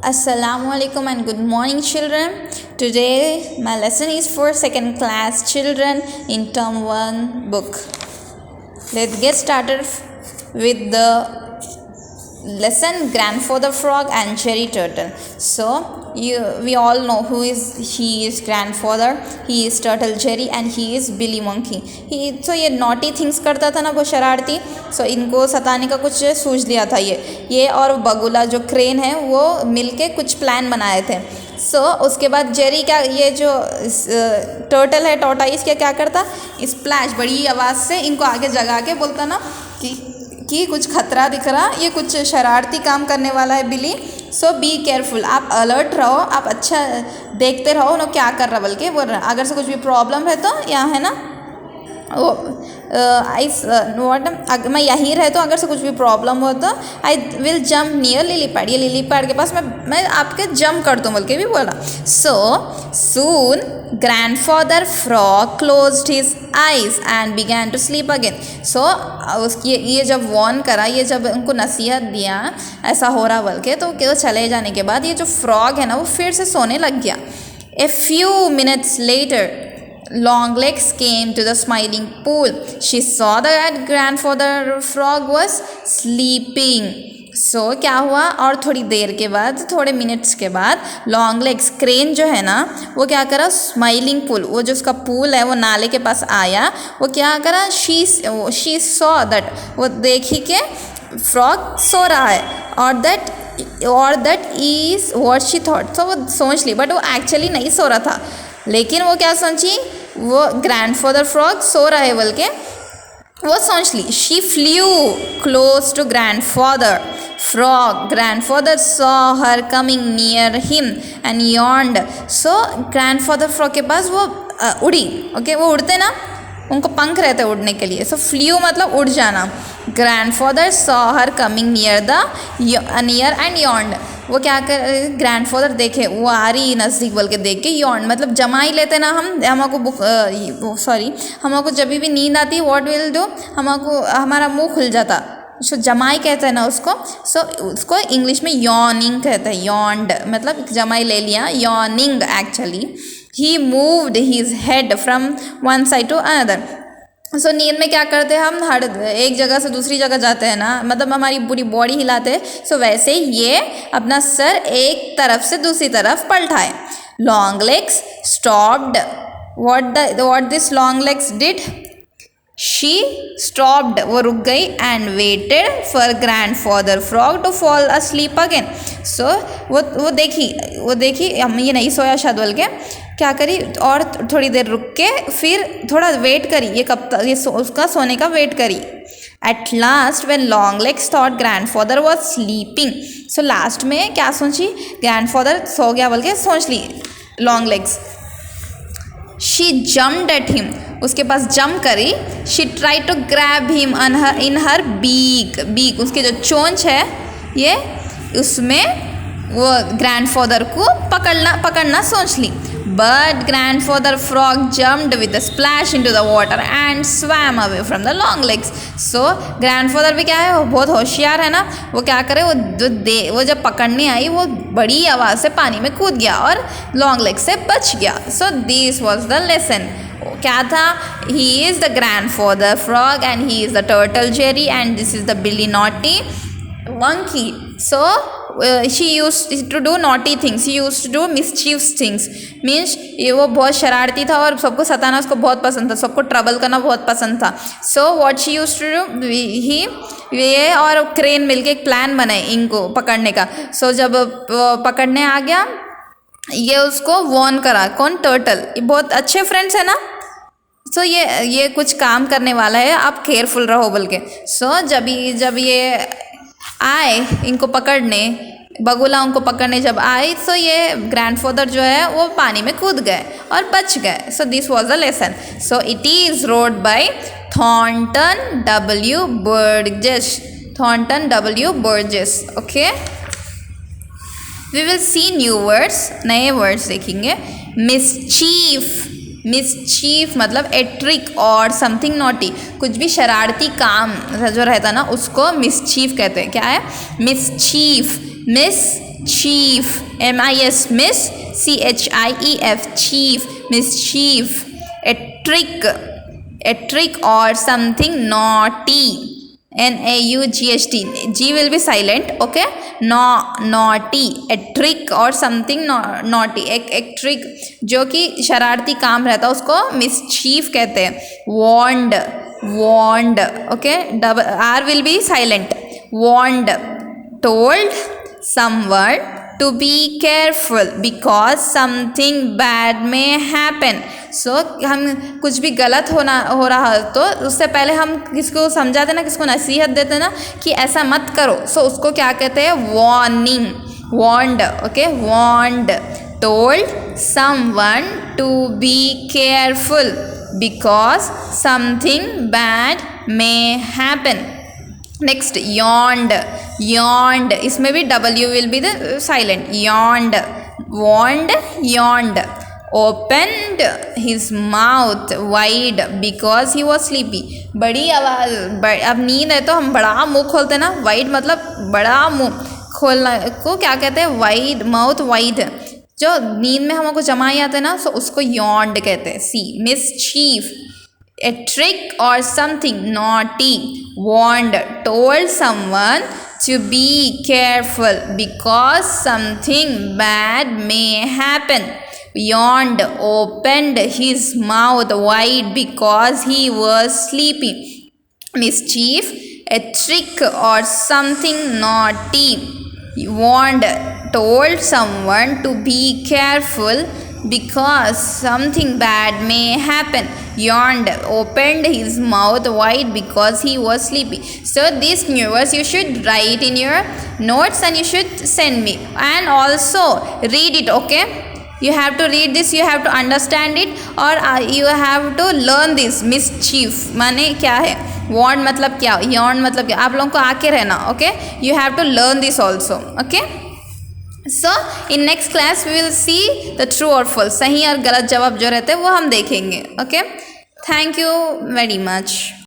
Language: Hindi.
Assalamualaikum and good morning children. Today my lesson is for second class children in term 1 book. Let's get started with the lesson Grandfather Frog and Cherry Turtle. So we all know he is grandfather, he is Turtle Cherry and he is Billy Monkey. तो ये naughty things करता था ना, वो शरारती, so इनको सताने का कुछ सूझ लिया था ये और बगुला जो क्रेन है वो मिलके कुछ प्लान बनाए थे. सो उसके बाद जेरी क्या, ये जो टर्टल है टॉर्टाइस क्या करता, स्प्लैश बड़ी आवाज़ से इनको आगे जगा के बोलता ना कि कुछ खतरा दिख रहा, ये कुछ शरारती काम करने वाला है बिली, सो बी केयरफुल, आप अलर्ट रहो, आप अच्छा देखते रहो ना क्या कर रहा, बल्कि वो अगर से कुछ भी प्रॉब्लम है तो यहाँ है ना वो मैं यहीं रहता हूँ, अगर से कुछ भी प्रॉब्लम हो तो I will jump near lily pad, ये लिली पैड के पास मैं आपके जंप कर दूँ बोल के भी बोला. So soon grandfather frog closed his eyes and began to sleep again. So उसकी ये जब वॉर्न करा, ये जब उनको नसीहत दिया ऐसा हो रहा बोल के, तो वो चले जाने के बाद ये जो फ्रॉग है ना वो फिर से सोने लग गया. A few minutes later Longlegs came to the smiling pool. She saw that grandfather frog was sleeping. So क्या हुआ, और थोड़ी देर के बाद, थोड़े मिनट्स के बाद लॉन्गलेग्स क्रेन जो है ना वो क्या करा, स्माइलिंग पूल, वो जो उसका पूल है वो नाले के पास आया, वो क्या करा, शी सॉ दैट, वो देखी के फ्रॉग सो रहा है, और that is what she thought. तो वो सोच ली, बट वो एक्चुअली नहीं सो रहा था, लेकिन वो क्या सोची, वो ग्रैंडफादर फ्रॉग सो रहा है बोल के वो सोच ली. She flew close to grandfather frog. Grandfather saw her coming near him and yawned. So grandfather frog के पास वो उड़ी. ओके, वो उड़ते ना, उनको पंख रहते उड़ने के लिए. सो फ्ल्यू मतलब उड़ जाना. Grandfather saw her coming near and yawned. वो क्या कर, ग्रैंडफादर देखे वो आ रही नज़दीक बोल के देख के यॉन्ड मतलब जमा ही लेते ना हमको जब भी नींद आती व्हाट विल डू, हमारा मुंह खुल जाता, सो जमाई कहते हैं ना उसको. सो उसको इंग्लिश में यॉर्निंग कहते हैं. यॉन्ड मतलब जमाई ले लिया, yawning actually. He moved his head from one side to another. So नींद में क्या करते हैं हम, हर एक जगह से दूसरी जगह जाते हैं ना, मतलब हमारी पूरी बॉडी हिलाते हैं. सो वैसे ये अपना सर एक तरफ से दूसरी तरफ पलटाए. Longlegs stopped. What this Longlegs did, she stopped, वो रुक गई, and waited for grandfather frog to fall asleep again. So वो देखी हम ये नहीं सोया शायद बोल के क्या करी, और थोड़ी देर रुक के फिर थोड़ा वेट करी, ये कब तक उसका सोने का वेट करी. At last when Longlegs thought grandfather was sleeping. So last में क्या सोची, ग्रैंडफादर सो गया बोल के सोच ली Longlegs. She jumped at him, उसके पास जंप करी. She try to grab him in her beak, उसकी जो चोंच है ये, उसमें वो ग्रैंडफादर को पकड़ना सोच ली. But grandfather frog jumped with a splash into the water and swam away from the Longlegs. So grandfather भी क्या है, वो बहुत होशियार है ना, वो क्या करे, वो जब पकड़ने आई वो बड़ी आवाज़ से पानी में कूद गया और लॉन्गलेग्स से बच गया. So this was the lesson. क्या था, he is the grandfather frog and he is the turtle Jerry and this is the Billy naughty monkey. So she used to do naughty things, she used to do mischievous things, means ये वो बहुत शरारती था और सबको सताना उसको बहुत पसंद था, सबको ट्रबल करना बहुत पसंद था. So what she used to do, ये और क्रेन मिलके एक प्लान बनाए इनको पकड़ने का. So जब पकड़ने आ गया, ये उसको वॉर्न करा, कौन, टर्टल. ये बहुत अच्छे फ्रेंड्स है ना. सो ये कुछ काम करने वाला है, आप केयरफुल रहो बोल के. सो जब ये आए इनको पकड़ने, बगुला उनको पकड़ने जब आए, तो ये ग्रैंडफादर जो है वो पानी में कूद गए और बच गए. So this was the lesson. So it is wrote by Thornton W. Burgess. Okay, we will see new words, नए वर्ड्स देखेंगे. मिसचीफ मतलब ए ट्रिक और समथिंग नॉटी, कुछ भी शरारती काम जो रहता ना उसको मिसचीफ कहते हैं. क्या है, mischief. mischief, MIS, miss, CHIEF, chief, mischief. A trick or something naughty, NAUGHT, G will be silent, okay, naughty, a trick or something naughty, एक trick जो कि शरारती काम रहता है उसको mischief कहते हैं. warned, okay, R will be silent. warned, told someone to be careful because something bad may happen. So हम कुछ भी गलत हो रहा है तो उससे पहले हम किसको समझाते ना, किसको नसीहत देते ना कि ऐसा मत करो. So उसको क्या कहते हैं, warning, warned, okay, warned. told someone to be careful because something bad may happen. Next, yawned, इसमें भी W will be the silent. yawned, warned, yawned. opened his mouth wide because he was sleepy. बड़ी आवाज़, अब नींद है तो हम बड़ा मुंह खोलते ना, wide मतलब बड़ा मुंह खोलना को क्या कहते हैं, wide, mouth wide. जो नींद में हमको जमाई आते ना, सो उसको yawned कहते हैं. C, mischief, a trick or something naughty. warned, told someone to be careful because something bad may happen. yawned, opened his mouth wide because he was sleepy. mischief, a trick or something naughty. warned, told someone to be careful because something bad may happen. yawned, opened his mouth wide because he was sleepy. So these new words you should write in your notes and you should send me, and also read it, okay. You have to read this, you have to understand it, or you have to learn this. mischief माने क्या है, warned मतलब क्या, yawned मतलब क्या, आप लोगों को आके रहना, okay. You have to learn this also, okay. So in next class we will see the true or false, सही और गलत जवाब जो रहते हैं वो हम देखेंगे, okay. Thank you very much.